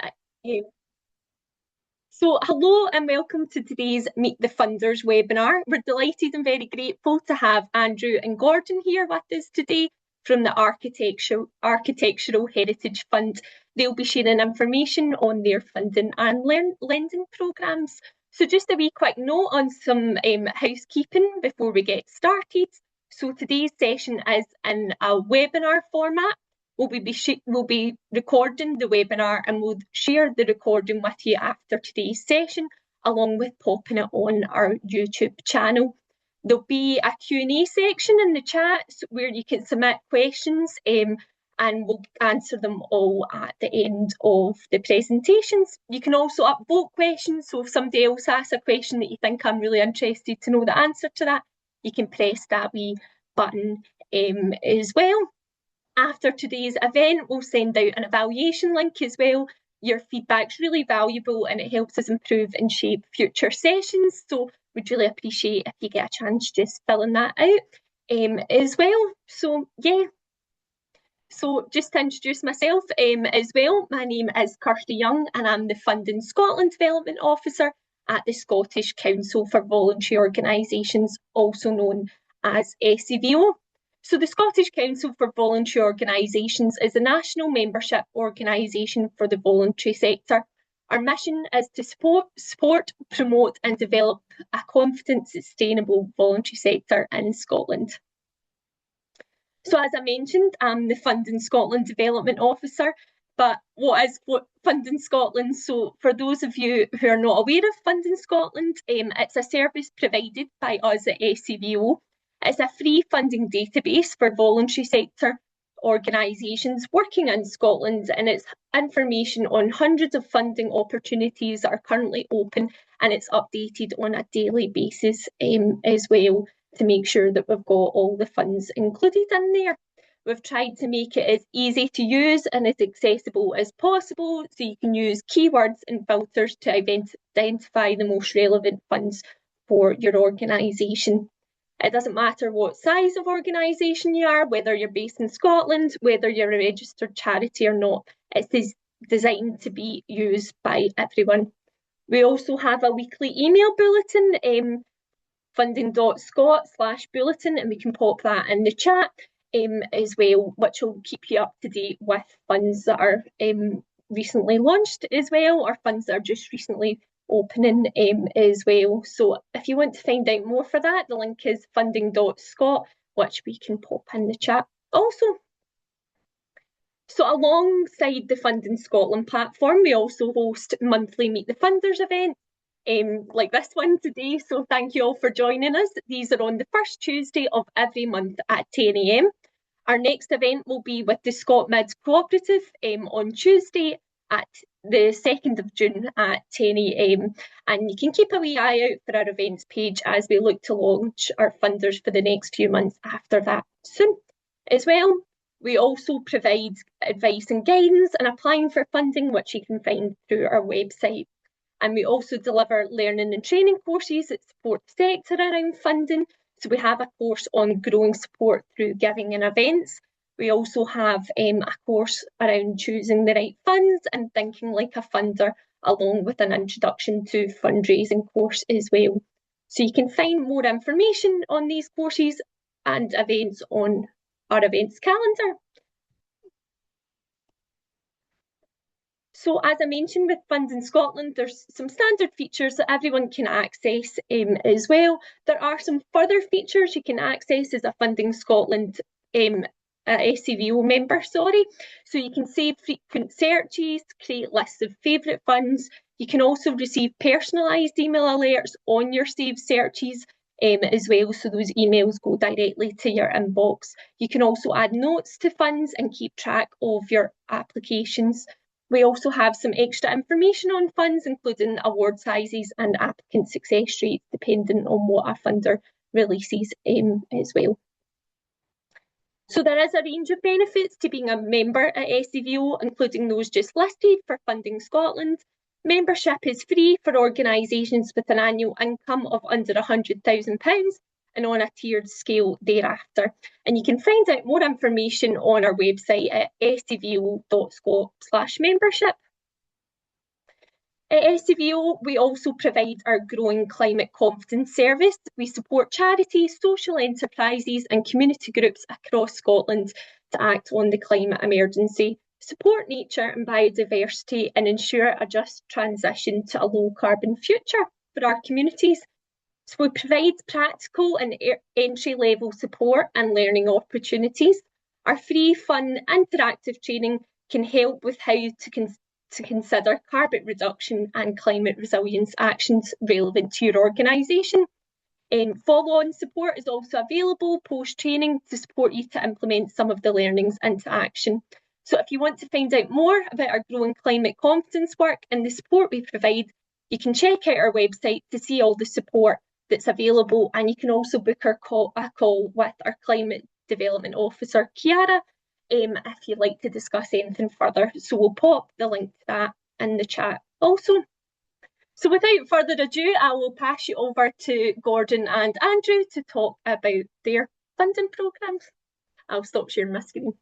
Uh, So, hello and welcome to today's Meet the Funders webinar. We're delighted and very grateful to have Andrew and Gordon here with us today from the Architectural Heritage Fund. They'll be sharing information on their funding and lending programmes. So just a wee quick note on some housekeeping before we get started. So today's session is in a webinar format. We'll be recording the webinar and we'll share the recording with you after today's session, along with popping it on our YouTube channel. There'll be a Q&A section in the chat where you can submit questions and we'll answer them all at the end of the presentations. You can also upvote questions, so if somebody else asks a question that you think I'm really interested to know the answer to that, you can press that wee button as well. After today's event, we'll send out an evaluation link as well. Your feedback's really valuable and it helps us improve and shape future sessions. So we'd really appreciate if you get a chance just filling that out as well. So yeah. So just to introduce myself as well, my name is Kirsty Young and I'm the Funding Scotland Development Officer at the Scottish Council for Voluntary Organisations, also known as SCVO. So the Scottish Council for Voluntary Organisations is a national membership organisation for the voluntary sector. Our mission is to support, promote and develop a confident, sustainable voluntary sector in Scotland. So as I mentioned, I'm the Funding Scotland Development Officer, but what is Funding Scotland? So for those of you who are not aware of Funding Scotland, it's a service provided by us at SCVO. It's a free funding database for voluntary sector organisations working in Scotland, and it's information on hundreds of funding opportunities that are currently open, and it's updated on a daily basis as well to make sure that we've got all the funds included in there. We've tried to make it as easy to use and as accessible as possible, so you can use keywords and filters to identify the most relevant funds for your organisation. It doesn't matter what size of organisation you are, whether you're based in Scotland, whether you're a registered charity or not, it's designed to be used by everyone. We also have a weekly email bulletin, funding.scot/bulletin, and we can pop that in the chat as well, which will keep you up to date with funds that are recently launched as well, or funds that are just recently opening as well. So if you want to find out more for that, the link is funding.scot, which we can pop in the chat also. So alongside the Funding Scotland platform, we also host monthly Meet the Funders events, like this one today. So thank you all for joining us. These are on the first Tuesday of every month at 10 AM. Our next event will be with the ScotMids Cooperative on Tuesday at the 2nd of June at 10 AM. And you can keep a wee eye out for our events page as we look to launch our funders for the next few months after that soon as well. We also provide advice and guidance in applying for funding, which you can find through our website. And we also deliver learning and training courses that support the sector around funding. So we have a course on growing support through giving and events. We also have a course around choosing the right funds and thinking like a funder, along with an introduction to fundraising course as well. So you can find more information on these courses and events on our events calendar. So as I mentioned with Funding Scotland, there's some standard features that everyone can access as well. There are some further features you can access as a Funding Scotland SCVO member, So you can save frequent searches, create lists of favourite funds. You can also receive personalised email alerts on your saved searches as well, so those emails go directly to your inbox. You can also add notes to funds and keep track of your applications. We also have some extra information on funds, including award sizes and applicant success rates, depending on what a funder releases as well. So there is a range of benefits to being a member at SCVO, including those just listed for Funding Scotland. Membership is free for organisations with an annual income of under £100,000 and on a tiered scale thereafter. And you can find out more information on our website at scvo.scot/membership. At SCVO, we also provide our growing climate confidence service. We support charities, social enterprises, and community groups across Scotland to act on the climate emergency, support nature and biodiversity, and ensure a just transition to a low carbon future for our communities. So we provide practical and entry level support and learning opportunities. Our free, fun, interactive training can help with how to consider carbon reduction and climate resilience actions relevant to your organisation. Follow-on support is also available post-training to support you to implement some of the learnings into action. So if you want to find out more about our growing climate confidence work and the support we provide, you can check out our website to see all the support that's available, and you can also book a call with our Climate Development Officer, Kiara, if you'd like to discuss anything further. So we'll pop the link to that in the chat also. So without further ado, I will pass you over to Gordon and Andrew to talk about their funding programmes. I'll stop sharing my screen.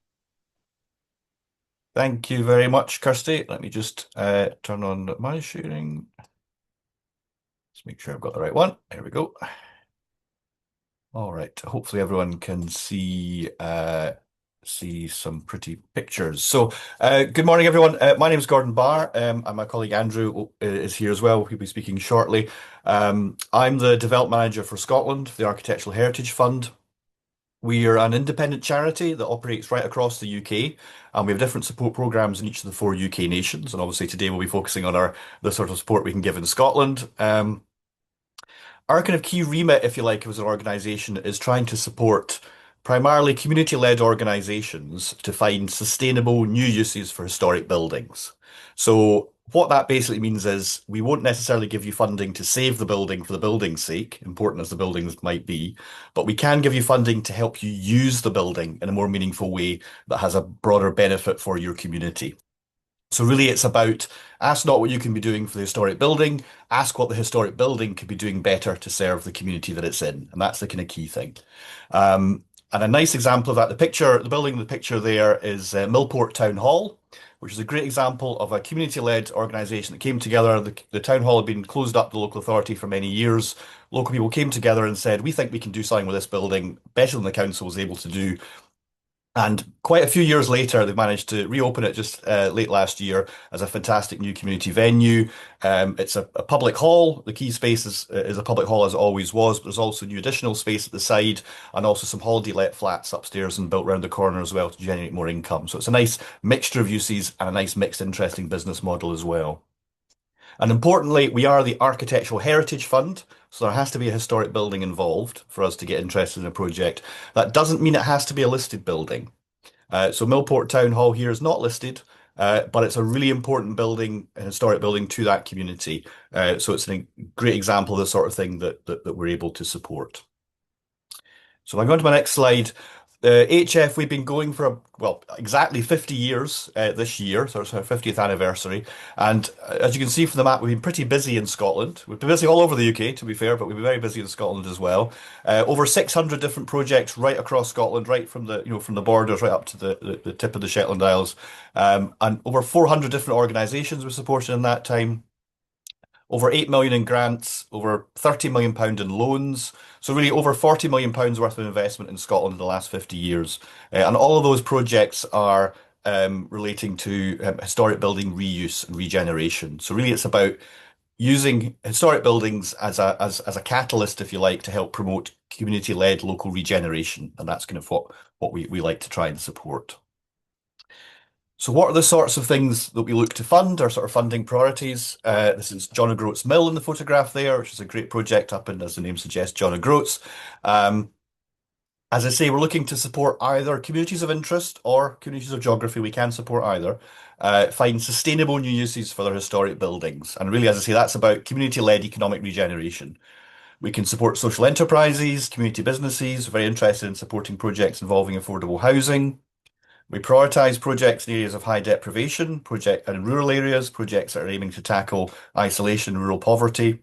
Thank you very much, Kirsty. Let me just turn on my sharing. Let's make sure I've got the right one. There we go. All right. Hopefully everyone can see some pretty pictures. So, good morning, everyone. My name is Gordon Barr, and my colleague Andrew is here as well. He'll be speaking shortly. I'm the Development Manager for Scotland, the Architectural Heritage Fund. We are an independent charity that operates right across the UK, and we have different support programs in each of the 4 UK nations. And obviously today we'll be focusing on the sort of support we can give in Scotland. Our kind of key remit, if you like, as an organisation is trying to support primarily community-led organisations to find sustainable new uses for historic buildings. So what that basically means is we won't necessarily give you funding to save the building for the building's sake, important as the buildings might be, but we can give you funding to help you use the building in a more meaningful way that has a broader benefit for your community. So really it's about ask not what you can be doing for the historic building, ask what the historic building could be doing better to serve the community that it's in. And that's the kind of key thing. And a nice example of that, the building in the picture there is Millport Town Hall, which is a great example of a community-led organisation that came together. The town hall had been closed up to the local authority for many years. Local people came together and said, we think we can do something with this building better than the council was able to do. And quite a few years later, they've managed to reopen it just late last year as a fantastic new community venue. It's a public hall. The key space is a public hall as it always was, but there's also new additional space at the side and also some holiday let flats upstairs and built around the corner as well to generate more income. So it's a nice mixture of uses and a nice mixed interesting business model as well. And importantly, we are the Architectural Heritage Fund, so there has to be a historic building involved for us to get interested in a project. That doesn't mean it has to be a listed building. So Millport Town Hall here is not listed, but it's a really important building, a historic building to that community. So it's a great example of the sort of thing that we're able to support. So if I go on to my next slide, HF, we've been going for, well, exactly 50 years this year, so it's our 50th anniversary. And as you can see from the map, we've been pretty busy in Scotland. We've been busy all over the UK, to be fair, but we've been very busy in Scotland as well. Over 600 different projects right across Scotland, right from the borders right up to the tip of the Shetland Isles. And over 400 different organisations were supported in that time. Over 8 million in grants, over 30 million pound in loans. So really over 40 million pounds worth of investment in Scotland in the last 50 years. And all of those projects are relating to historic building reuse and regeneration. So really it's about using historic buildings as a catalyst, if you like, to help promote community-led local regeneration. And that's kind of what we like to try and support. So what are the sorts of things that we look to fund, our sort of funding priorities? This is John O'Groats Mill in the photograph there, which is a great project up in, as the name suggests, John O'Groats. As I say, we're looking to support either communities of interest or communities of geography. We can support either. Find sustainable new uses for their historic buildings. And really, as I say, that's about community-led economic regeneration. We can support social enterprises, community businesses. We're very interested in supporting projects involving affordable housing. We prioritise projects in areas of high deprivation, and in rural areas, projects that are aiming to tackle isolation and rural poverty.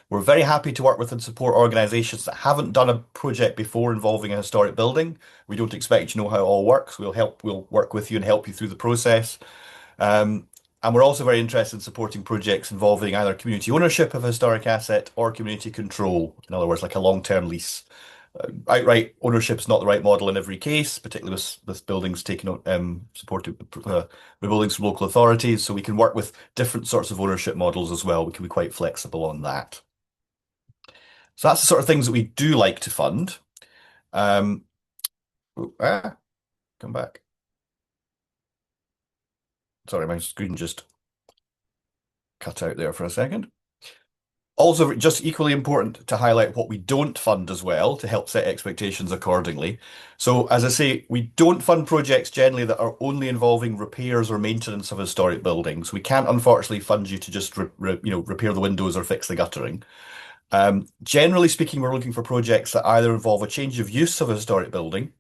We're very happy to work with and support organisations that haven't done a project before involving a historic building. We don't expect you to know how it all works. We'll work with you and help you through the process. And And we're also very interested in supporting projects involving either community ownership of a historic asset or community control. In other words, like a long-term lease. Outright ownership is not the right model in every case, particularly with buildings taking supported buildings from local authorities. So we can work with different sorts of ownership models as well. We can be quite flexible on that. So that's the sort of things that we do like to fund. Um, come back. Sorry, my screen just cut out there for a second. Also, just equally important to highlight what we don't fund as well to help set expectations accordingly. So, as I say, we don't fund projects generally that are only involving repairs or maintenance of historic buildings. We can't unfortunately fund you to just repair the windows or fix the guttering. Generally speaking, we're looking for projects that either involve a change of use of a historic building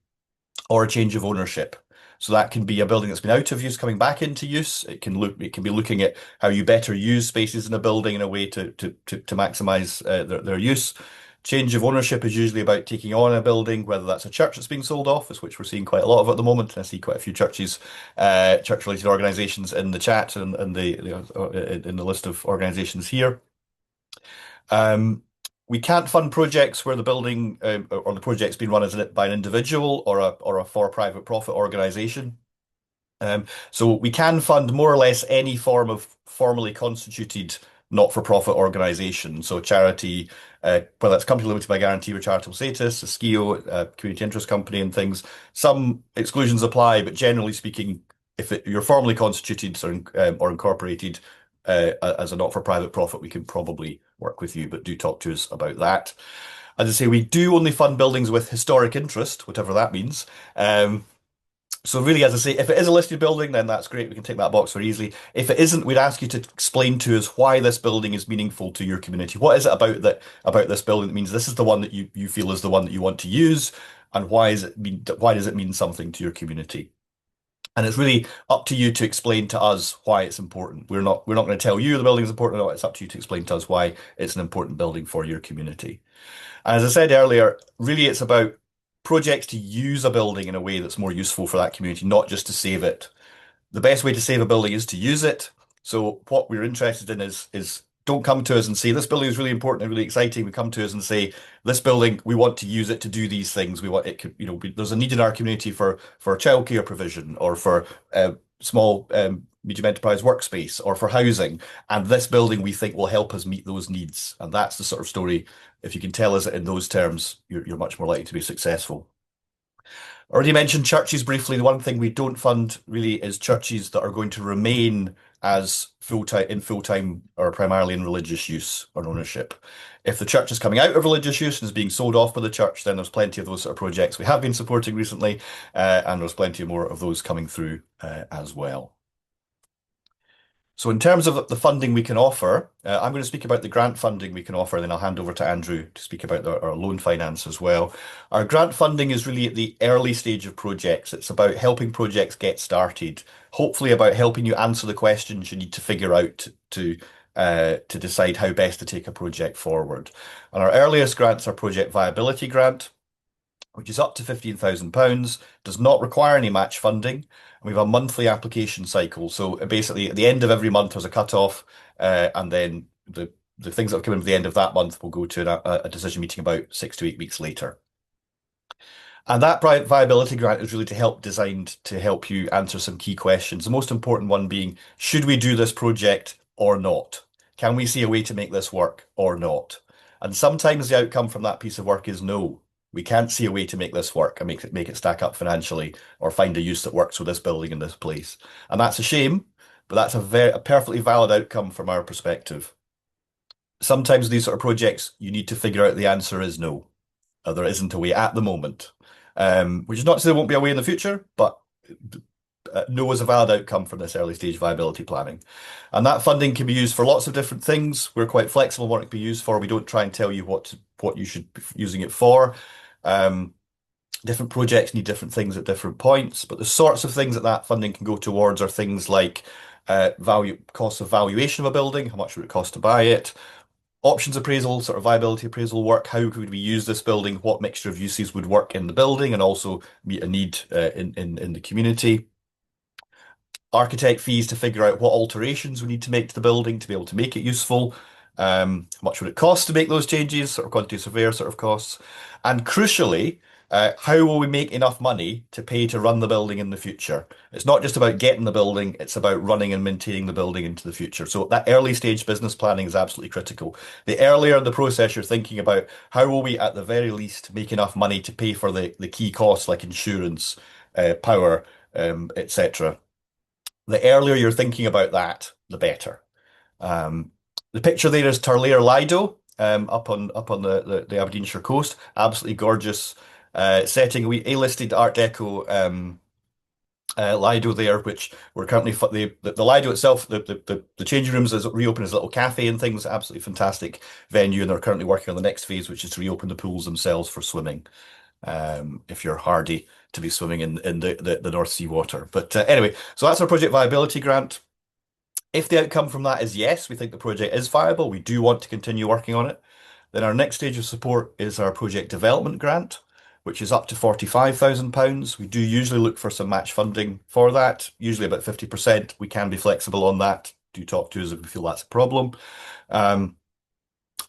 or a change of ownership. So that can be a building that's been out of use coming back into use. It can be looking at how you better use spaces in a building in a way to maximize their use. Change of ownership is usually about taking on a building, whether that's a church that's being sold off, which we're seeing quite a lot of at the moment. And I see quite a few churches, church-related organisations in the chat and in the list of organisations here. We can't fund projects where the building or the project's been run by an individual or a for-private profit organisation. So we can fund more or less any form of formally constituted not-for-profit organisation. So charity, whether it's company limited by guarantee or charitable status, a SCVO, a community interest company and things. Some exclusions apply, but generally speaking, if you're formally constituted or incorporated as a not-for-private profit, we can probably work with you, but do talk to us about that. As I say, we do only fund buildings with historic interest, whatever that means. So really, as I say, if it is a listed building, then that's great. We can tick that box very easily. If it isn't, we'd ask you to explain to us why this building is meaningful to your community. What is it about this building that means this is the one that you feel is the one that you want to use, and why does it mean something to your community? And it's really up to you to explain to us why it's important. We're not going to tell you the building is important or not. It's up to you to explain to us why it's an important building for your community. And as I said earlier, really it's about projects to use a building in a way that's more useful for that community, not just to save it. The best way to save a building is to use it. So what we're interested in is don't come to us and say this building is really important and really exciting. We come to us and say this building, we want to use it to do these things. We want it could, there's a need in our community for childcare provision or for small medium enterprise workspace or for housing. And this building we think will help us meet those needs. And that's the sort of story. If you can tell us it in those terms, you're much more likely to be successful. Already mentioned churches briefly. The one thing we don't fund really is churches that are going to remain as full-time or primarily in religious use or ownership. If the church is coming out of religious use and is being sold off by the church, then there's plenty of those sort of projects we have been supporting recently, and there's plenty more of those coming through as well. So in terms of the funding we can offer, I'm going to speak about the grant funding we can offer, and then I'll hand over to Andrew to speak about our loan finance as well. Our grant funding is really at the early stage of projects. It's about helping projects get started, hopefully about helping you answer the questions you need to figure out to decide how best to take a project forward. And our earliest grants are Project Viability Grant, which is up to £15,000, does not require any match funding. And we have a monthly application cycle. So basically, at the end of every month, there's a cut-off, and then the things that have come in at the end of that month will go to a decision meeting about 6 to 8 weeks later. And that viability grant is really designed to help you answer some key questions. The most important one being, should we do this project or not? Can we see a way to make this work or not? And sometimes the outcome from that piece of work is no. We can't see a way to make this work and make it stack up financially or find a use that works with this building in this place. And that's a shame, but that's a perfectly valid outcome from our perspective. Sometimes these sort of projects, you need to figure out the answer is no. There isn't a way at the moment, which is not to say there won't be a way in the future, but no is a valid outcome from this early stage viability planning. And that funding can be used for lots of different things. We're quite flexible what it can be used for. We don't try and tell you what you should be using it for. Different projects need different things at different points, but the sorts of things that funding can go towards are things like cost of valuation of a building, how much would it cost to buy it, options appraisal, sort of viability appraisal work, how could we use this building, what mixture of uses would work in the building and also meet a need in the community. architect fees to figure out what alterations we need to make to the building to be able to make it useful. How much would it cost to make those changes, sort of quantity surveyor sort of costs. And crucially, how will we make enough money to pay to run the building in the future? It's not just about getting the building, it's about running and maintaining the building into the future. So that early stage business planning is absolutely critical. The earlier in the process you're thinking about how will we at the very least make enough money to pay for the key costs like insurance, power, etc. The earlier you're thinking about that, the better. Um, the picture there is Turlair Lido, up on the Aberdeenshire coast. Absolutely gorgeous setting. We A-listed Art Deco Lido there, which we're currently the Lido itself. The changing rooms is reopened as a little cafe and things. Absolutely fantastic venue, and they're currently working on the next phase, which is to reopen the pools themselves for swimming. If you're hardy to be swimming in the North Sea water. But anyway, so that's our project viability grant. If the outcome from that is yes, we think the project is viable, we do want to continue working on it, then our next stage of support is our project development grant, which is up to £45,000. We do usually look for some match funding for that, usually about 50%. We can be flexible on that. Do talk to us if we feel that's a problem. Um,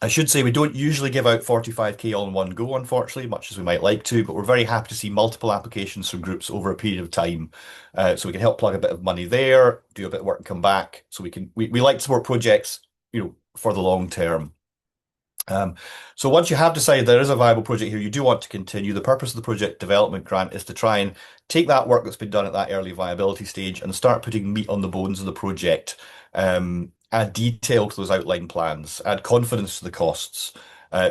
I should say we don't usually give out 45k all in one go, unfortunately, much as we might like to, but we're very happy to see multiple applications from groups over a period of time. So we can help plug a bit of money there, do a bit of work and come back. So we like to support projects, for the long term. Um, so once you have decided there is a viable project here, you do want to continue. The purpose of the project development grant is to try and take that work that's been done at that early viability stage and start putting meat on the bones of the project. Add detail to those outline plans, add confidence to the costs,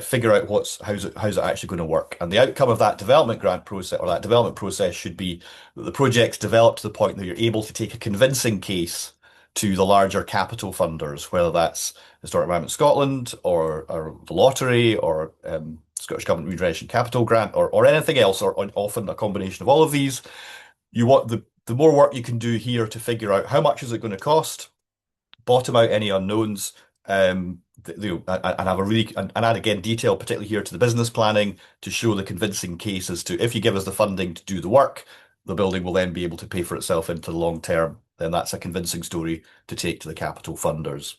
figure out how's it actually going to work. And the outcome of that development grant process or that development process should be that the project's developed to the point that you're able to take a convincing case to the larger capital funders, whether that's Historic Environment Scotland or the lottery or Scottish Government Regeneration Capital Grant or anything else, or often a combination of all of these. You want the more work you can do here to figure out how much is it going to cost, bottom out any unknowns, and have a really and add again detail, particularly here to the business planning, to show the convincing case as to if you give us the funding to do the work, the building will then be able to pay for itself into the long term. Then that's a convincing story to take to the capital funders.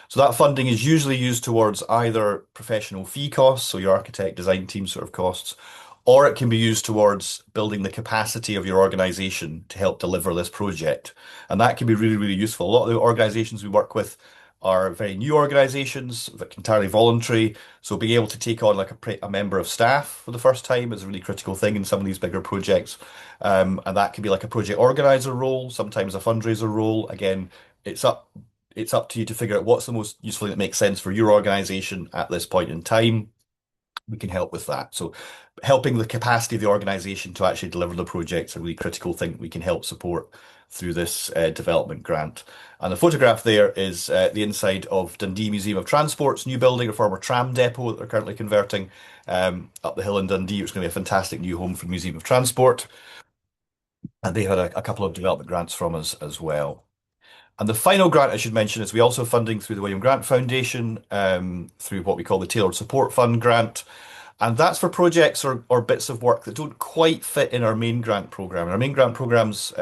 So that funding is usually used towards either professional fee costs, so your architect design team sort of costs, or it can be used towards building the capacity of your organization to help deliver this project. And that can be really, really useful. A lot of the organizations we work with are very new organizations, entirely voluntary. So being able to take on like a member of staff for the first time is a really critical thing in some of these bigger projects. And that can be like a project organizer role, sometimes a fundraiser role. Again, it's up it's up to you to figure out what's the most useful thing that makes sense for your organization at this point in time. We can help with that. So helping the capacity of the organization to actually deliver the project is a really critical thing we can help support through this development grant. And the photograph there is the inside of Dundee Museum of Transport's new building, a former tram depot that they're currently converting up the hill in Dundee. It's going to be a fantastic new home for the Museum of Transport. And they had a couple of development grants from us as well. And the final grant I should mention is we also have funding through the William Grant Foundation, through what we call the Tailored Support Fund grant. And that's for projects or bits of work that don't quite fit in our main grant program. And our main grant program's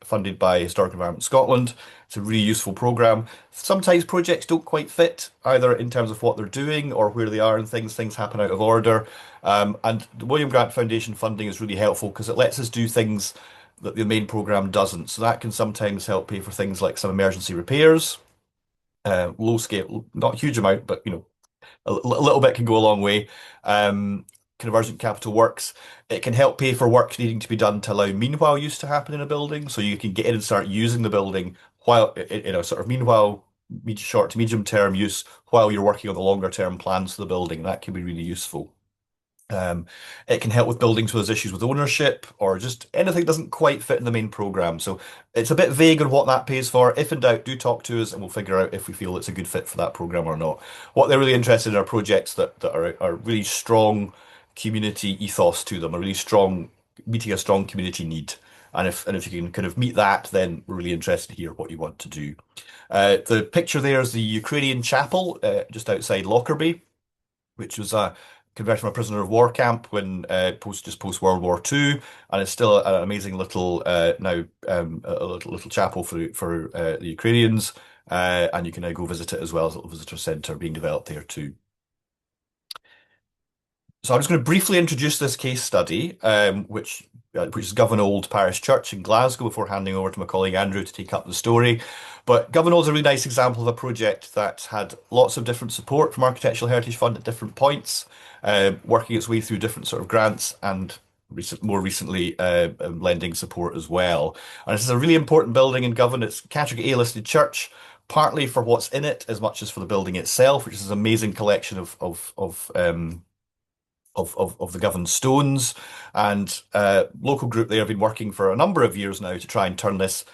funded by Historic Environment Scotland. It's a really useful program. Sometimes projects don't quite fit, either in terms of what they're doing or where they are and things. Things happen out of order. And the William Grant Foundation funding is really helpful because it lets us do things that the main program doesn't. So that can sometimes help pay for things like some emergency repairs, low scale, not a huge amount, but a little bit can go a long way. Kind of urgent capital works. It can help pay for work needing to be done to allow meanwhile use to happen in a building. So you can get in and start using the building while, sort of meanwhile, short to medium term use while you're working on the longer term plans for the building. That can be really useful. It can help with buildings where there's issues with ownership or just anything that doesn't quite fit in the main program. So it's a bit vague on what that pays for. If in doubt, do talk to us and we'll figure out if we feel it's a good fit for that program or not. What they're really interested in are projects that are really strong community ethos to them, meeting a strong community need. And if you can kind of meet that, then we're really interested to hear what you want to do. The picture there is the Ukrainian chapel just outside Lockerbie, which was converted from a prisoner of war camp when post World War II, and it's still an amazing little now a little chapel for the Ukrainians, and you can now go visit it as well as a little visitor centre being developed there too. So I'm just going to briefly introduce this case study, which is Govan Old Parish Church in Glasgow, before handing over to my colleague Andrew to take up the story. But Govan Old is a really nice example of a project that had lots of different support from Architectural Heritage Fund at different points, working its way through different sort of grants and more recently lending support as well. And this is a really important building in Govan. It's a Category A listed church, partly for what's in it as much as for the building itself, which is an amazing collection of the Govan stones, and local group there have been working for a number of years now to try and turn this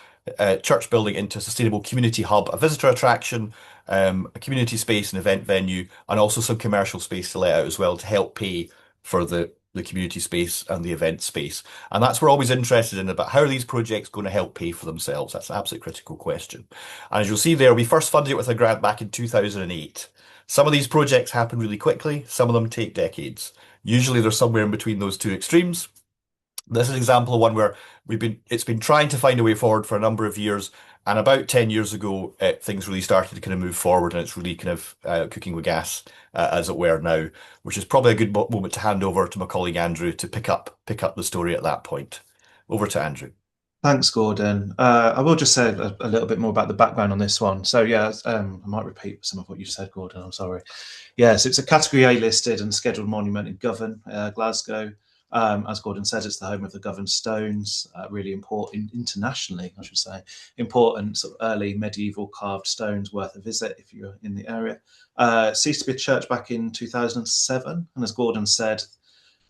church building into a sustainable community hub, a visitor attraction, a community space, an event venue, and also some commercial space to let out as well to help pay for the community space and the event space. And that's what we're always interested in, about how are these projects going to help pay for themselves? That's an absolutely critical question. And as you'll see there, we first funded it with a grant back in 2008. Some of these projects happen really quickly, some of them take decades. Usually they're somewhere in between those two extremes. This is an example of one where it's been trying to find a way forward for a number of years, and about 10 years ago, things really started to kind of move forward, and it's really kind of cooking with gas, as it were now, which is probably a good moment to hand over to my colleague Andrew to pick up the story at that point. Over to Andrew. Thanks, Gordon. I will just say a little bit more about the background on this one. So yeah, I might repeat some of what you said, Gordon. I'm sorry. Yes, it's a Category A listed and scheduled monument in Govan, Glasgow. As Gordon says, it's the home of the Govan stones, really important internationally, I should say. Important sort of early medieval carved stones worth a visit if you're in the area. Ceased to be a church back in 2007, and as Gordon said,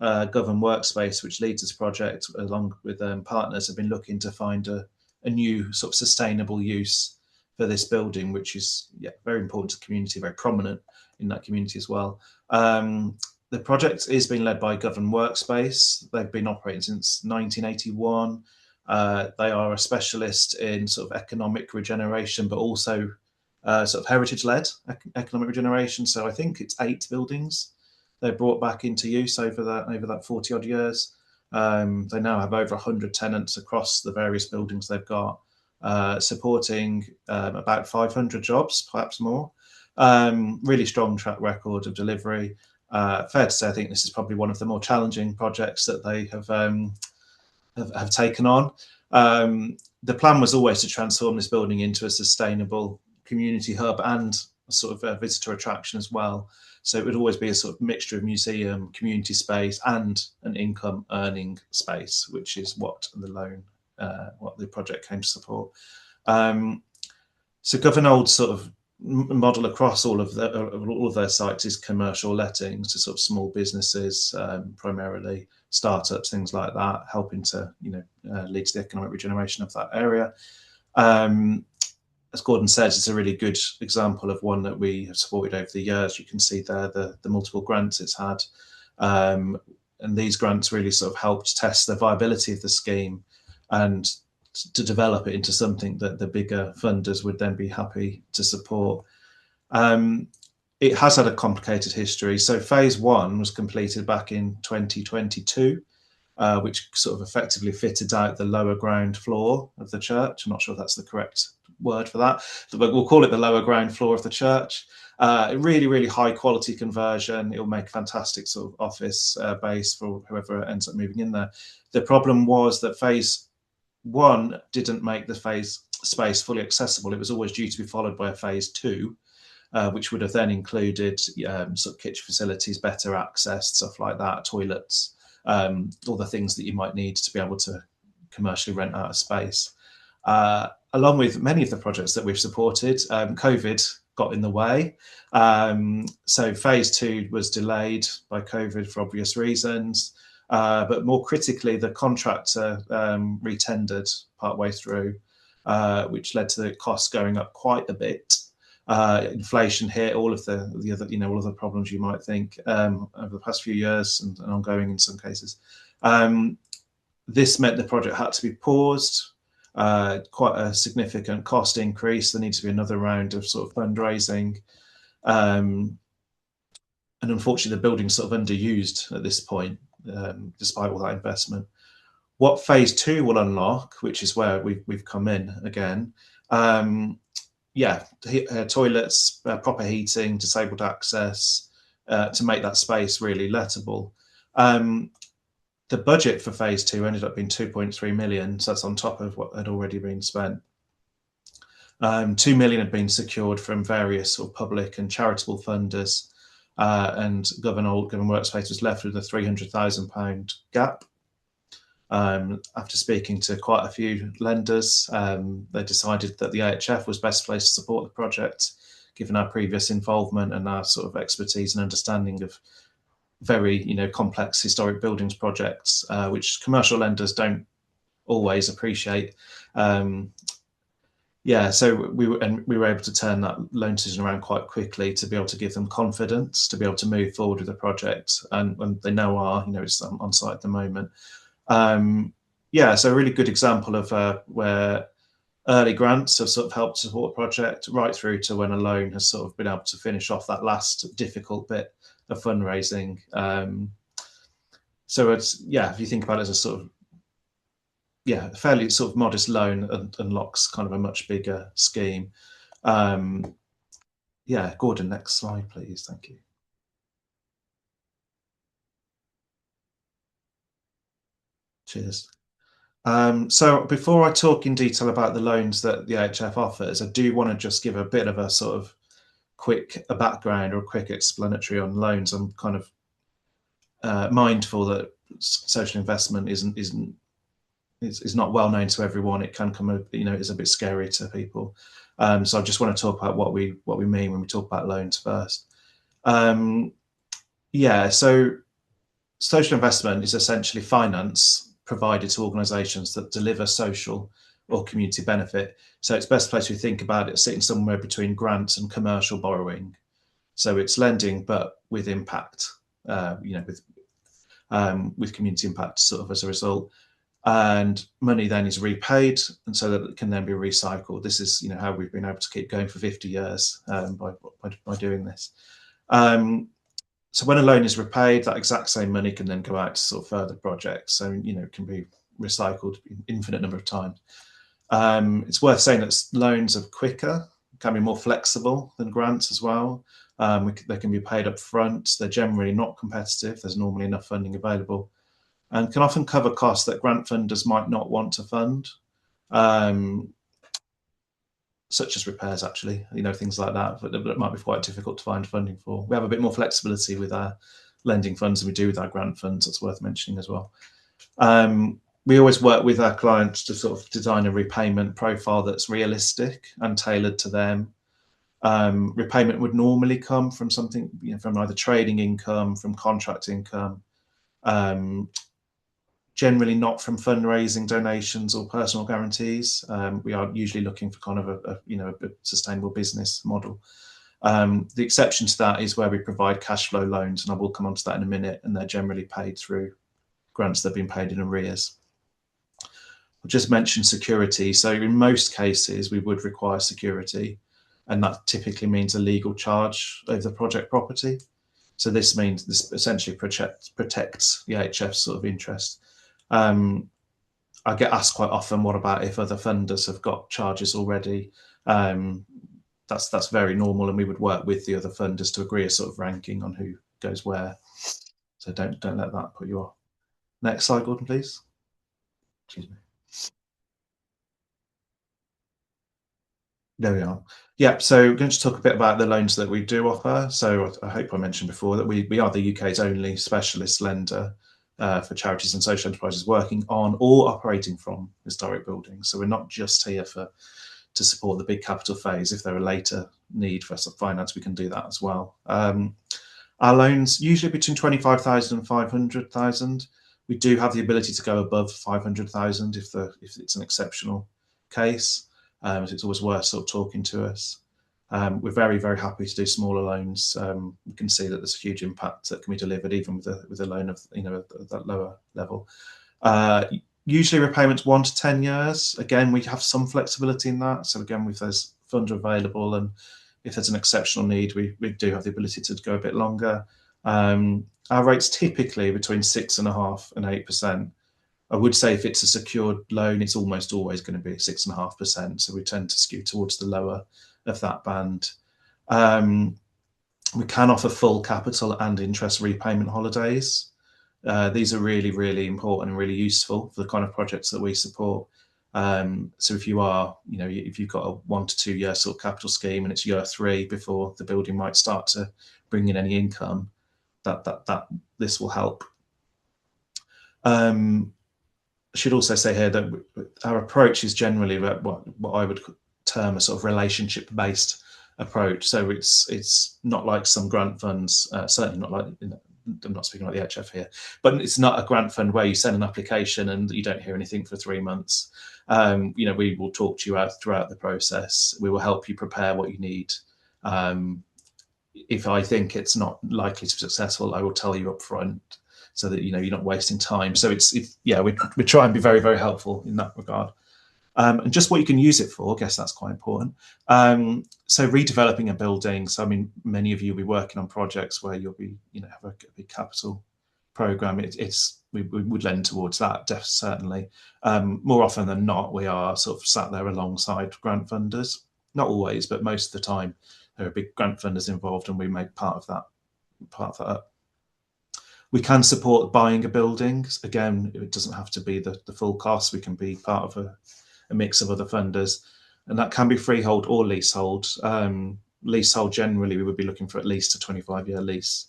Govan Workspace, which leads this project, along with partners, have been looking to find a new sort of sustainable use for this building, which is very important to the community, very prominent in that community as well. The project is being led by Govan Workspace. They've been operating since 1981. They are a specialist in sort of economic regeneration, but also sort of heritage-led economic regeneration. So I think it's 8 buildings they brought back into use over that 40 odd years. They now have over 100 tenants across the various buildings they've got, supporting about 500 jobs, perhaps more. Really strong track record of delivery. Fair to say, I think this is probably one of the more challenging projects that they have taken on. The plan was always to transform this building into a sustainable community hub and a sort of a visitor attraction as well. So it would always be a sort of mixture of museum, community space, and an income earning space, which is what the project came to support. So Govan Old sort of model across all of their sites is commercial lettings to sort of small businesses, primarily startups, things like that, helping to lead to the economic regeneration of that area. As Gordon says, it's a really good example of one that we have supported over the years. You can see there the multiple grants it's had. And these grants really sort of helped test the viability of the scheme and to develop it into something that the bigger funders would then be happy to support. It has had a complicated history. So phase 1 was completed back in 2022, which sort of effectively fitted out the lower ground floor of the church. I'm not sure if that's the correct word for that, but we'll call it the lower ground floor of the church. Really, really high quality conversion. It will make a fantastic sort of office base for whoever ends up moving in there. The problem was that phase 1 didn't make the phase space fully accessible. It was always due to be followed by a phase 2, which would have then included sort of kitchen facilities, better access, stuff like that, toilets, all the things that you might need to be able to commercially rent out a space. Along with many of the projects that we've supported, COVID got in the way. So phase 2 was delayed by COVID for obvious reasons. But more critically, the contractor retendered partway through, which led to the costs going up quite a bit. Inflation hit, all of the other, all of the problems you might think over the past few years and ongoing in some cases. This meant the project had to be paused. Quite a significant cost increase. There needs to be another round of sort of fundraising. unfortunately, the building's sort of underused at this point, despite all that investment. What phase 2 will unlock, which is where we've come in again, toilets, proper heating, disabled access, to make that space really lettable. The budget for phase 2 ended up being 2.3 million, so that's on top of what had already been spent. 2 million had been secured from various sort of public and charitable funders, and Government Workspace was left with a £300,000 gap. After speaking to quite a few lenders, they decided that the AHF was best placed to support the project, given our previous involvement and our sort of expertise and understanding of very, complex historic buildings projects, which commercial lenders don't always appreciate. So we were able to turn that loan decision around quite quickly to be able to give them confidence to be able to move forward with the project, and they now it's on site at the moment. So a really good example of where early grants have sort of helped support a project right through to when a loan has sort of been able to finish off that last difficult bit of fundraising. So it's, if you think about it as a sort of, a fairly sort of modest loan unlocks kind of a much bigger scheme. Gordon, next slide, please. Thank you. Cheers. So before I talk in detail about the loans that the AHF offers, I do want to just give a bit of a sort of quick background or a quick explanatory on loans. I'm kind of mindful that social investment is not well known to everyone. It can come, is a bit scary to people. So I just want to talk about what we mean when we talk about loans first. So social investment is essentially finance provided to organisations that deliver social or community benefit. So it's best place we think about it sitting somewhere between grants and commercial borrowing. So it's lending, but with impact, with community impact sort of as a result. And money then is repaid, and so that it can then be recycled. This is, how we've been able to keep going for 50 years by doing this. So when a loan is repaid, that exact same money can then go out to sort of further projects. So, it can be recycled an infinite number of times. It's worth saying that loans are quicker, can be more flexible than grants as well. They can be paid up front. They're generally not competitive. There's normally enough funding available, and can often cover costs that grant funders might not want to fund, such as repairs, actually, things like that, but it might be quite difficult to find funding for. We have a bit more flexibility with our lending funds than we do with our grant funds. That's worth mentioning as well. We always work with our clients to sort of design a repayment profile that's realistic and tailored to them. Repayment would normally come from something, from either trading income, from contract income, generally not from fundraising, donations, or personal guarantees. We are usually looking for kind of a sustainable business model. The exception to that is where we provide cash flow loans, and I will come on to that in a minute, and they're generally paid through grants that have been paid in arrears. I'll just mention security. So in most cases, we would require security, and that typically means a legal charge over the project property. So this means this essentially protects the AHF's sort of interest. I get asked quite often, what about if other funders have got charges already? That's very normal, and we would work with the other funders to agree a sort of ranking on who goes where. So don't let that put you off. Next slide, Gordon, please. Excuse me. There we are. Yeah, so we're going to talk a bit about the loans that we do offer. So I hope I mentioned before that we are the UK's only specialist lender for charities and social enterprises working on or operating from historic buildings. So we're not just here to support the big capital phase. If there are later need for some finance, we can do that as well. Our loans usually between 25,000 and 500,000. We do have the ability to go above 500,000 if it's an exceptional case. It's always worth sort of talking to us. We're very, very happy to do smaller loans. We can see that there's a huge impact that can be delivered even with a loan of at that lower level. Usually repayments 1 to 10 years. Again, we have some flexibility in that. So again, if there's funds available and if there's an exceptional need, we do have the ability to go a bit longer. Our rate's typically between 6.5% and 8%. I would say if it's a secured loan, it's almost always going to be 6.5%. So we tend to skew towards the lower of that band. We can offer full capital and interest repayment holidays. These are really, really important and really useful for the kind of projects that we support. So if you are, if you've got a 1 to 2 year sort of capital scheme and it's year 3 before the building might start to bring in any income, that this will help. I should also say here that our approach is generally what I would term a sort of relationship-based approach. So it's not like some grant funds, certainly not like, I'm not speaking like the HF here, but it's not a grant fund where you send an application and you don't hear anything for 3 months. We will talk to you out throughout the process. We will help you prepare what you need. If I think it's not likely to be successful, I will tell you up front so that you're not wasting time. So we try and be very, very helpful in that regard. And just what you can use it for, I guess that's quite important. So redeveloping a building. So I mean, many of you will be working on projects where you'll be, have a big capital program. We would lend towards that, certainly. More often than not, we are sort of sat there alongside grant funders. Not always, but most of the time, there are big grant funders involved, and we make part of that. We can support buying a building. Again, it doesn't have to be the full cost. We can be part of a mix of other funders, and that can be freehold or leasehold. Leasehold, generally, we would be looking for at least a 25-year lease.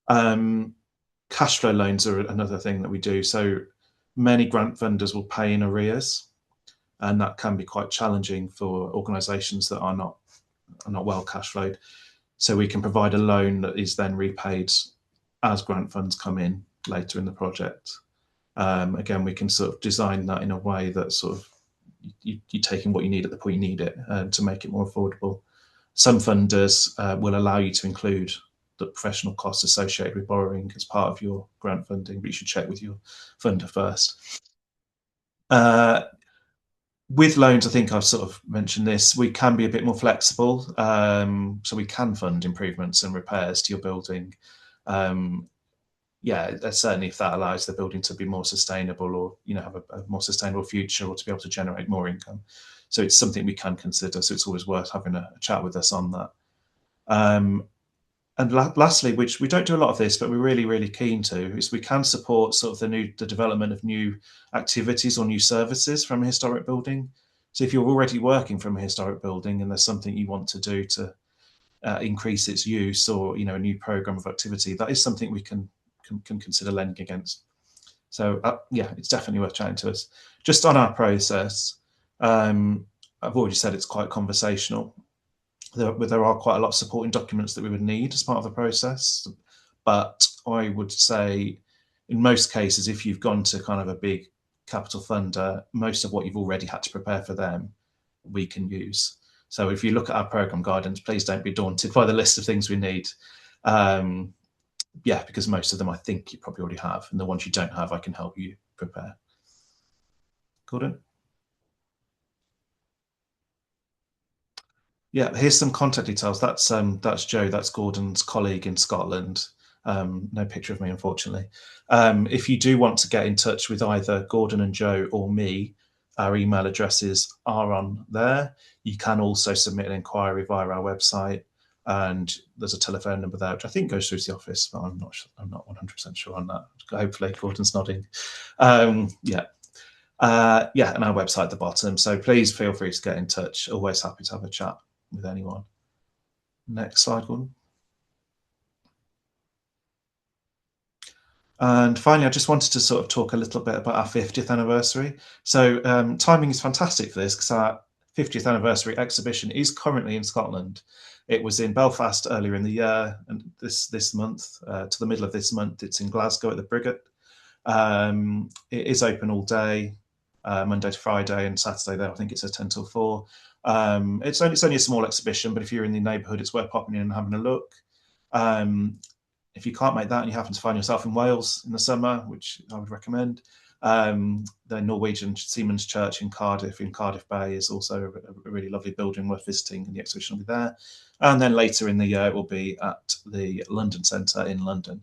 Cash flow loans are another thing that we do. So many grant funders will pay in arrears, and that can be quite challenging for organisations that are not well cash flowed. So we can provide a loan that is then repaid as grant funds come in later in the project. Again, we can sort of design that in a way that sort of you're taking what you need at the point you need it to make it more affordable. Some funders will allow you to include the professional costs associated with borrowing as part of your grant funding, but you should check with your funder first. With loans, I think I've sort of mentioned this, we can be a bit more flexible. So we can fund improvements and repairs to your building. Certainly if that allows the building to be more sustainable or, have a more sustainable future or to be able to generate more income. So it's something we can consider. So it's always worth having a chat with us on that. And lastly, which we don't do a lot of this, but we're really, really keen to, is we can support sort of the development of new activities or new services from a historic building. So if you're already working from a historic building and there's something you want to do to increase its use or, a new program of activity, that is something we can consider lending against. So it's definitely worth chatting to us. Just on our process, I've already said it's quite conversational. There are quite a lot of supporting documents that we would need as part of the process, but I would say in most cases, if you've gone to kind of a big capital funder, most of what you've already had to prepare for them, we can use. So if you look at our programme guidance, please don't be daunted by the list of things we need. Because most of them I think you probably already have, and the ones you don't have, I can help you prepare. Gordon? Yeah, here's some contact details. That's Joe, that's Gordon's colleague in Scotland. No picture of me, unfortunately. If you do want to get in touch with either Gordon and Joe or me, our email addresses are on there. You can also submit an inquiry via our website, and there's a telephone number there, which I think goes through to the office, but I'm not 100% sure on that. Hopefully, Gordon's nodding. And our website at the bottom. So please feel free to get in touch. Always happy to have a chat with anyone. Next slide, Gordon. And finally, I just wanted to sort of talk a little bit about our 50th anniversary. So timing is fantastic for this because our 50th anniversary exhibition is currently in Scotland. It was in Belfast earlier in the year, and this month, to the middle of this month, it's in Glasgow at the Brigade. It is open all day, Monday to Friday, and Saturday there I think it's a 10 till 4. It's only a small exhibition, but if you're in the neighbourhood, it's worth popping in and having a look. If you can't make that and you happen to find yourself in Wales in the summer, which I would recommend, The Norwegian Seamen's Church in Cardiff Bay is also a really lovely building worth visiting, and the exhibition will be there. And then later in the year, it will be at the London Centre in London.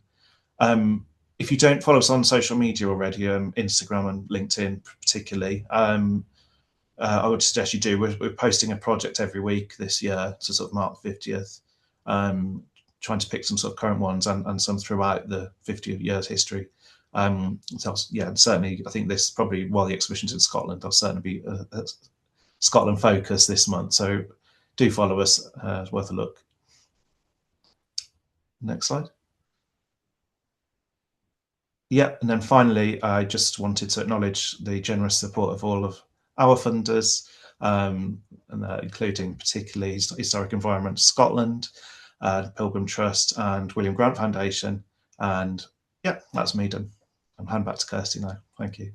If you don't follow us on social media already, Instagram and LinkedIn particularly, I would suggest you do. We're posting a project every week this year to sort of mark the 50th, trying to pick some sort of current ones and some throughout the 50 years history. So yeah, and certainly I think this probably, while the exhibition's in Scotland, there'll certainly be a Scotland focus this month. So do follow us, it's worth a look. Next slide. Yeah, and then finally, I just wanted to acknowledge the generous support of all of our funders, and including particularly Historic Environment Scotland, Pilgrim Trust, and William Grant Foundation. And yeah, that's me done. I'm hand back to Kirsty now. Thank you.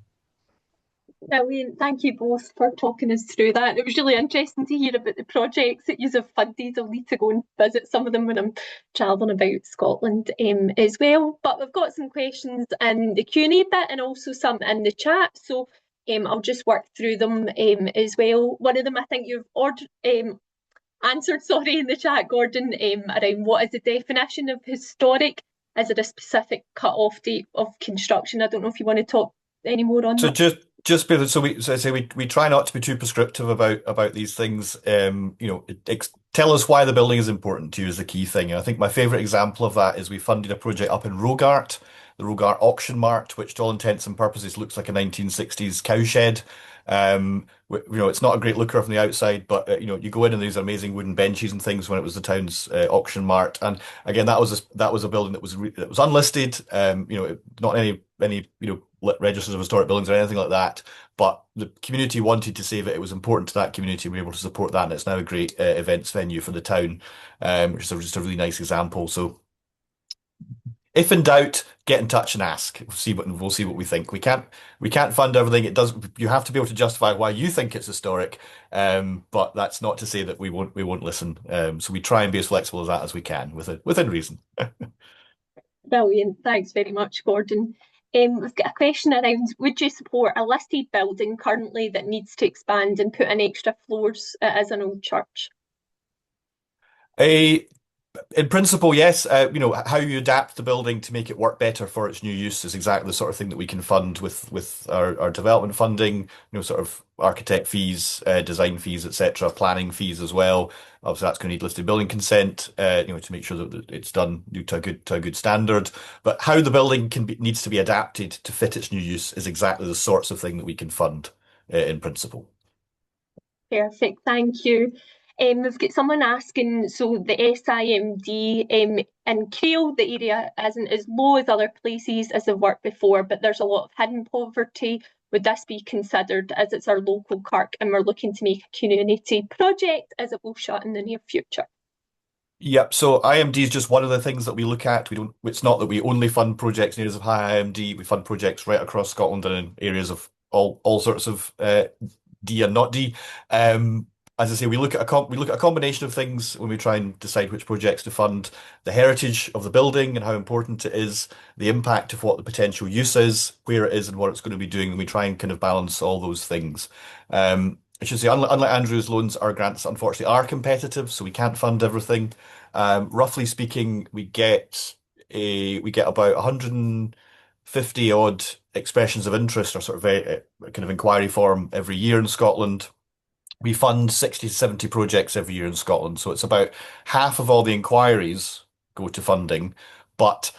Brilliant. Thank you both for talking us through that. It was really interesting to hear about the projects that you have funded. I'll need to go and visit some of them when I'm travelling about Scotland as well. But we've got some questions in the Q&A bit and also some in the chat. So I'll just work through them as well. One of them I think you've answered, in the chat, Gordon, around what is the definition of historic? Is it a specific cut-off date of construction? I don't know if you want to talk any more on that. So we try not to be too prescriptive about these things. Tell us why the building is important to you is the key thing. And I think my favourite example of that is we funded a project up in Rogart, the Rogart Auction Mart, which to all intents and purposes looks like a 1960s cowshed. It's not a great looker from the outside, but you go in and there's amazing wooden benches and things when it was the town's auction mart. And again, that was a building that was unlisted. Not any registers of historic buildings or anything like that. But the community wanted to save it. It was important to that community. We were able to support that, and it's now a great events venue for the town, which is just a really nice example. So, if in doubt, get in touch and ask. We'll see what we think. We can't fund everything. You have to be able to justify why you think it's historic. But that's not to say that we won't listen. So we try and be as flexible as that as we can within reason. Brilliant. Thanks very much, Gordon. We've got a question around, would you support a listed building currently that needs to expand and put in extra floors as an old church? In principle, yes. How you adapt the building to make it work better for its new use is exactly the sort of thing that we can fund with our development funding, sort of architect fees, design fees, etc., planning fees as well. Obviously, that's going to need listed building consent, to make sure that it's done to a good standard. But how the building needs to be adapted to fit its new use is exactly the sorts of thing that we can fund in principle. Perfect, thank you. We've got someone asking, so the SIMD in Creole, the area isn't as low as other places as they've worked before, but there's a lot of hidden poverty. Would this be considered, as it's our local kirk and we're looking to make a community project as it will shut in the near future? Yep. So IMD is just one of the things that we look at. It's not that we only fund projects in areas of high IMD. We fund projects right across Scotland and in areas of all sorts of D and not D. As I say, we look at a combination of things when we try and decide which projects to fund. The heritage of the building and how important it is, the impact of what the potential use is, where it is, and what it's going to be doing. And we try and kind of balance all those things. I should say, unlike Andrew's loans, our grants unfortunately are competitive, so we can't fund everything. Roughly speaking, we get about 150 odd expressions of interest or sort of kind of inquiry form every year in Scotland. We fund 60 to 70 projects every year in Scotland, so it's about half of all the inquiries go to funding. But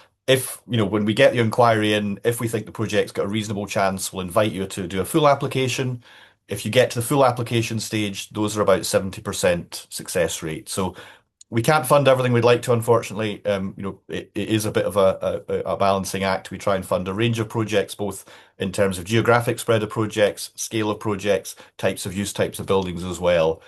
when we get the inquiry in, if we think the project's got a reasonable chance, we'll invite you to do a full application. If you get to the full application stage, those are about 70% success rate. So we can't fund everything we'd like to, unfortunately. It is a bit of a balancing act. We try and fund a range of projects, both in terms of geographic spread of projects, scale of projects, types of use, types of buildings as well.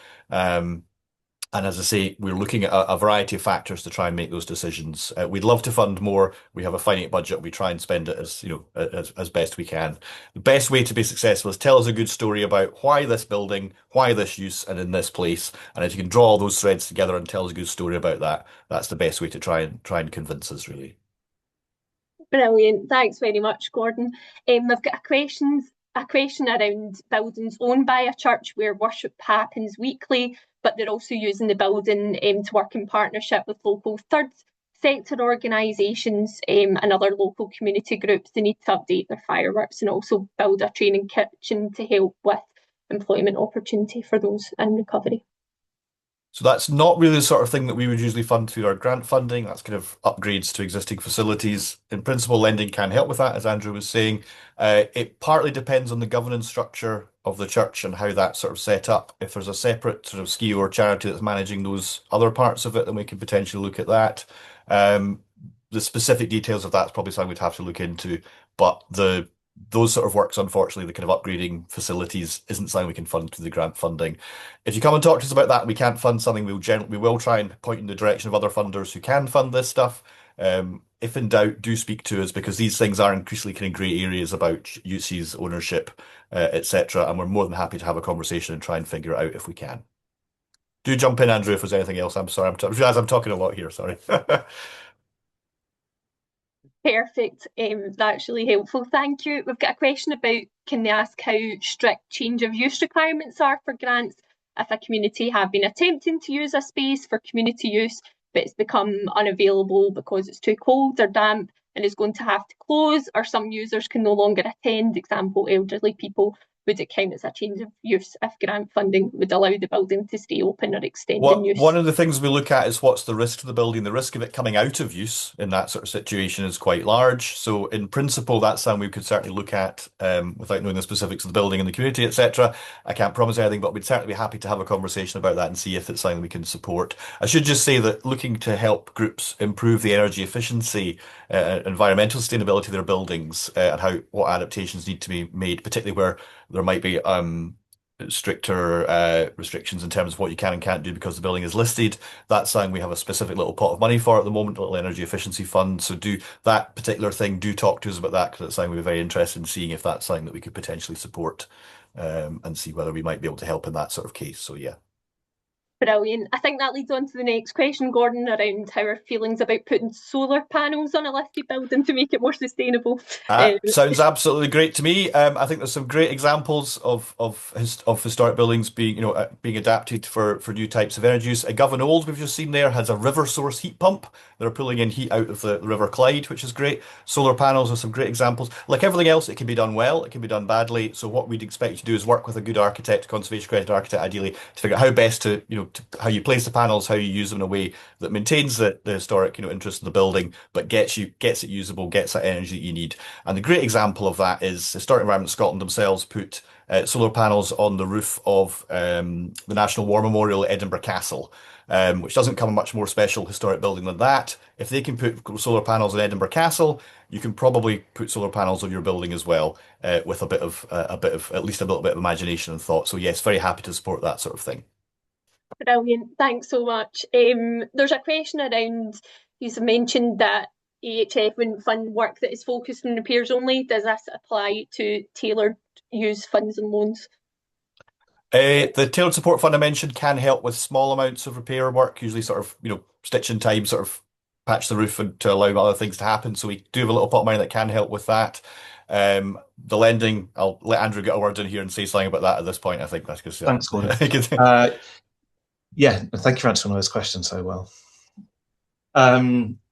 And as I say, we're looking at a variety of factors to try and make those decisions. We'd love to fund more. We have a finite budget. We try and spend it as best we can. The best way to be successful is tell us a good story about why this building, why this use, and in this place. And if you can draw all those threads together and tell us a good story about that, that's the best way to try and convince us, really. Brilliant. Thanks very much, Gordon. We've got a question around buildings owned by a church where worship happens weekly, but they're also using the building to work in partnership with local third sector organisations and other local community groups. They need to update their fireworks and also build a training kitchen to help with employment opportunity for those in recovery. So that's not really the sort of thing that we would usually fund through our grant funding. That's kind of upgrades to existing facilities. In principle, lending can help with that, as Andrew was saying. It partly depends on the governance structure of the church and how that's sort of set up. If there's a separate sort of SCVO or charity that's managing those other parts of it, then we can potentially look at that. The specific details of that's probably something we'd have to look into, but those sort of works, unfortunately, the kind of upgrading facilities isn't something we can fund through the grant funding. If you come and talk to us about that, and we can't fund something, we will try and point in the direction of other funders who can fund this stuff. If in doubt, do speak to us because these things are increasingly kind of grey areas about uses, ownership, etc. And we're more than happy to have a conversation and try and figure it out if we can. Do jump in, Andrew, if there's anything else. I'm sorry, I realize I'm talking a lot here. Sorry. Perfect. That's really helpful. Thank you. We've got a question about, can they ask how strict change of use requirements are for grants if a community have been attempting to use a space for community use, but it's become unavailable because it's too cold or damp and is going to have to close, or some users can no longer attend, example, elderly people. Would it count as a change of use if grant funding would allow the building to stay open or extend in use? One of the things we look at is what's the risk to the building. The risk of it coming out of use in that sort of situation is quite large. So in principle, that's something we could certainly look at without knowing the specifics of the building and the community, etc. I can't promise anything, but we'd certainly be happy to have a conversation about that and see if it's something we can support. I should just say that looking to help groups improve the energy efficiency, environmental sustainability of their buildings, and what adaptations need to be made, particularly where there might be stricter restrictions in terms of what you can and can't do because the building is listed. That's something we have a specific little pot of money for at the moment, a little energy efficiency fund. So do that particular thing, do talk to us about that because it's something we're very interested in seeing if that's something that we could potentially support and see whether we might be able to help in that sort of case. So yeah. Brilliant. I think that leads on to the next question, Gordon, around how our feelings about putting solar panels on a listed building to make it more sustainable. Sounds absolutely great to me. I think there's some great examples of historic buildings being adapted for new types of energy use. Govan Old, we've just seen there, has a river source heat pump. They're pulling in heat out of the River Clyde, which is great. Solar panels are some great examples. Like everything else, it can be done well, it can be done badly. So what we'd expect you to do is work with a good architect, conservation accredited architect, ideally, to figure out how best how you place the panels, how you use them in a way that maintains the historic, interest of the building, but gets it usable, gets that energy that you need. And the great example of that is Historic Environment Scotland themselves put solar panels on the roof of the National War Memorial at Edinburgh Castle, which doesn't come a much more special historic building than that. If they can put solar panels on Edinburgh Castle, you can probably put solar panels on your building as well, with at least a little bit of imagination and thought. So yes, very happy to support that sort of thing. Brilliant. Thanks so much. There's a question around, you've mentioned that AHF wouldn't fund work that is focused on repairs only. Does this apply to tailored use funds and loans? The tailored support fund I mentioned can help with small amounts of repair work, usually sort of, stitch in time, sort of patch the roof and to allow other things to happen. So we do have a little pot of money that can help with that. The lending, I'll let Andrew get a word in here and say something about that at this point. I think that's good. Thanks, Gordon. Yeah, thank you for answering all those questions so well.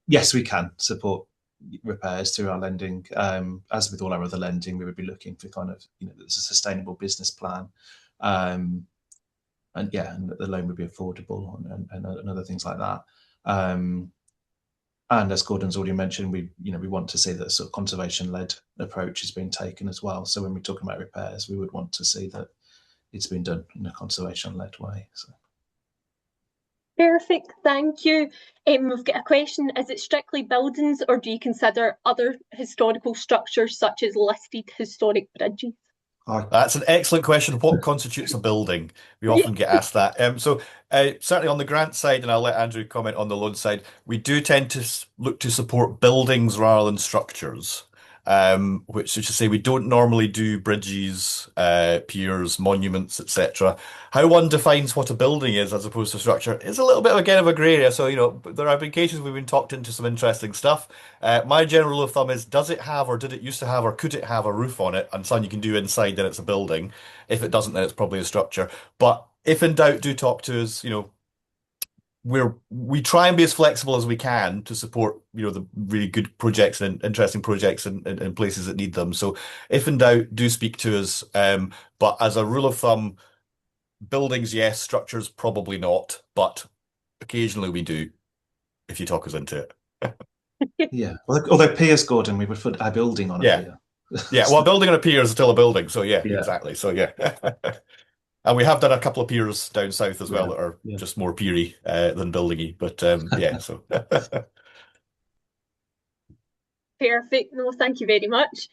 Yes, we can support repairs through our lending. As with all our other lending, we would be looking for kind of, there's a sustainable business plan. And the loan would be affordable and other things like that. And as Gordon's already mentioned, we want to see that sort of conservation-led approach is being taken as well. So when we're talking about repairs, we would want to see that it's been done in a conservation-led way. So. Perfect, thank you. We've got a question, is it strictly buildings or do you consider other historical structures such as listed historic bridges? That's an excellent question. What constitutes a building? We often get asked that. Certainly on the grant side, and I'll let Andrew comment on the loan side, we do tend to look to support buildings rather than structures. which is to say we don't normally do bridges, piers, monuments, etc. How one defines what a building is as opposed to structure is a little bit again of a grey area. So, there have been cases we've been talked into some interesting stuff. My general rule of thumb is, does it have, or did it used to have, or could it have a roof on it and something you can do inside, then it's a building. If it doesn't, then it's probably a structure. But if in doubt, do talk to us. We try and be as flexible as we can to support, the really good projects and interesting projects in places that need them. So if in doubt, do speak to us. But as a rule of thumb, buildings, yes, structures, probably not. But occasionally we do, if you talk us into it. Yeah. Although piers, Gordon, we would put a building on a Yeah. pier. Yeah. Well, a building on a pier is still a building. So yeah, Yeah. exactly. So yeah. And we have done a couple of piers down south as well Yeah. that are Yeah. just more piery than buildingy. But yeah, so Perfect. No, thank you very much.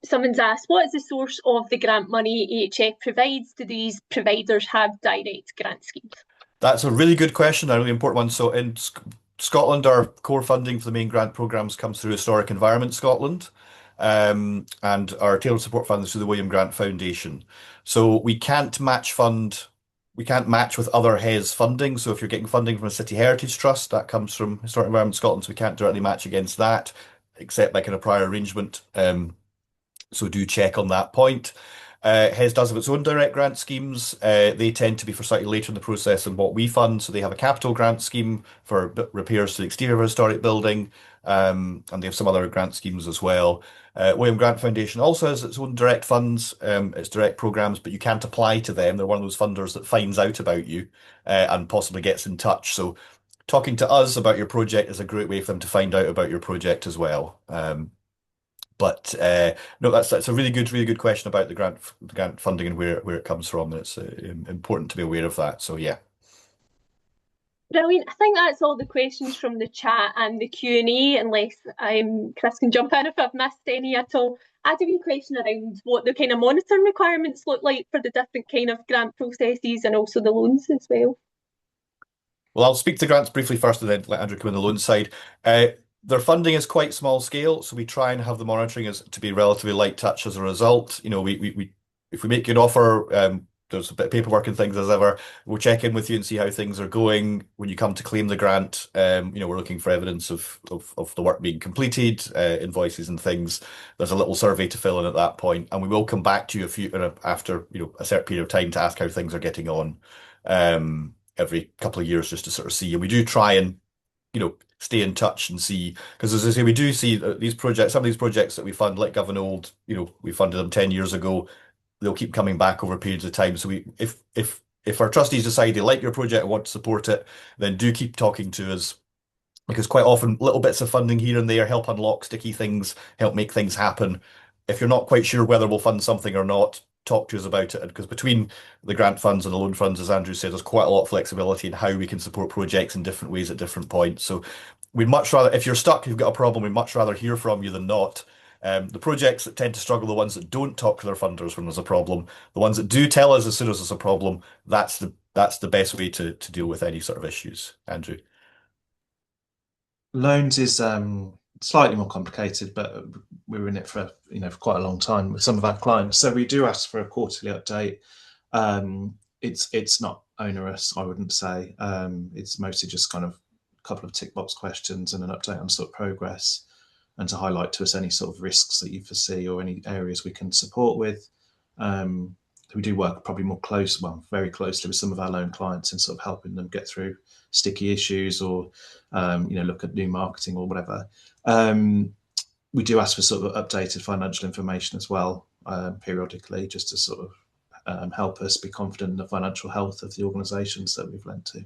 Someone's asked, what is the source of the grant money EHF provides? Do these providers have direct grant schemes? that's a really good question, a really important one. So in Scotland, our core funding for the main grant programs comes through Historic Environment Scotland, and our tailored support fund is through the William Grant Foundation. So we can't match with other HES funding. So if you're getting funding from a City Heritage Trust, that comes from Historic Environment Scotland, so we can't directly match against that, except by kind of prior arrangement. So do check on that point. HES does have its own direct grant schemes. They tend to be for slightly later in the process than what we fund. So they have a capital grant scheme for repairs to the exterior of a historic building, and they have some other grant schemes as well. William Grant Foundation also has its own direct funds, its direct programs, but you can't apply to them. They're one of those funders that finds out about you and possibly gets in touch. So talking to us about your project is a great way for them to find out about your project as well. But no, that's a really good question about the grant funding and where it comes from. And it's important to be aware of that. So yeah. Brilliant. I think that's all the questions from the chat and the Q&A, unless Chris can jump in if I've missed any at all. I had a wee question around what the kind of monitoring requirements look like for the different kind of grant processes and also the loans as well. Well, I'll speak to grants briefly first and then let Andrew come in the loan side. Their funding is quite small scale, so we try and have the monitoring as to be relatively light touch as a result. If we make you an offer, there's a bit of paperwork and things as ever. We'll check in with you and see how things are going. When you come to claim the grant, we're looking for evidence of the work being completed, invoices and things. There's a little survey to fill in at that point, and we will come back to you after a certain period of time to ask how things are getting on. Every couple of years just to sort of see. And we do try and, stay in touch and see, because as I say, we do see some of these projects that we fund, like Govan Old, we funded them 10 years ago. They'll keep coming back over periods of time. So if our trustees decide they like your project and want to support it, then do keep talking to us. Because quite often little bits of funding here and there help unlock sticky things, help make things happen. If you're not quite sure whether we'll fund something or not, talk to us about it. Because between the grant funds and the loan funds, as Andrew said, there's quite a lot of flexibility in how we can support projects in different ways at different points. So we'd much rather, if you're stuck, you've got a problem, we'd much rather hear from you than not. The projects that tend to struggle, the ones that don't talk to their funders when there's a problem, the ones that do tell us as soon as there's a problem, that's the best way to deal with any sort of issues. Andrew. Loans is slightly more complicated, but we were in it for quite a long time with some of our clients. So we do ask for a quarterly update. It's not onerous, I wouldn't say. It's mostly just kind of a couple of tick box questions and an update on sort of progress, and to highlight to us any sort of risks that you foresee or any areas we can support with. We do work probably very closely with some of our loan clients in sort of helping them get through sticky issues or look at new marketing or whatever. We do ask for sort of updated financial information as well periodically, just to sort of help us be confident in the financial health of the organisations that we've lent to.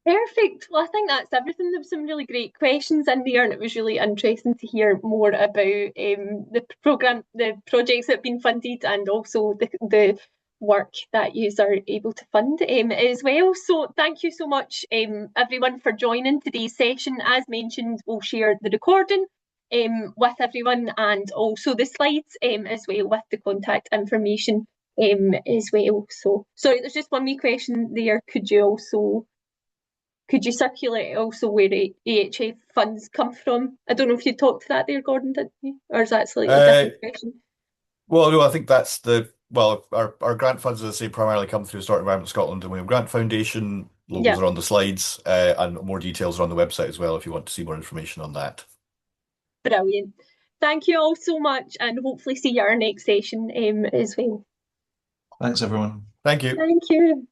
Perfect. Well, I think that's everything. There were some really great questions in there, and it was really interesting to hear more about the projects that have been funded, and also the work that you are able to fund as well. So thank you so much, everyone, for joining today's session. As mentioned, we'll share the recording with everyone, and also the slides as well, with the contact information as well. So sorry, there's just one wee question there. Could you also could you circulate also where AHA funds come from? I don't know if you talked to that there, Gordon, didn't you? Or is that a slightly different question? Well, no, I think that's our grant funds, as I say, primarily come through Start Environment Scotland and William Grant Foundation. Logos Yeah. are on the slides, and more details are on the website as well if you want to see more information on that. Brilliant. Thank you all so much, and hopefully see you at our next session as well. Thanks, everyone. Thank you. Thank you.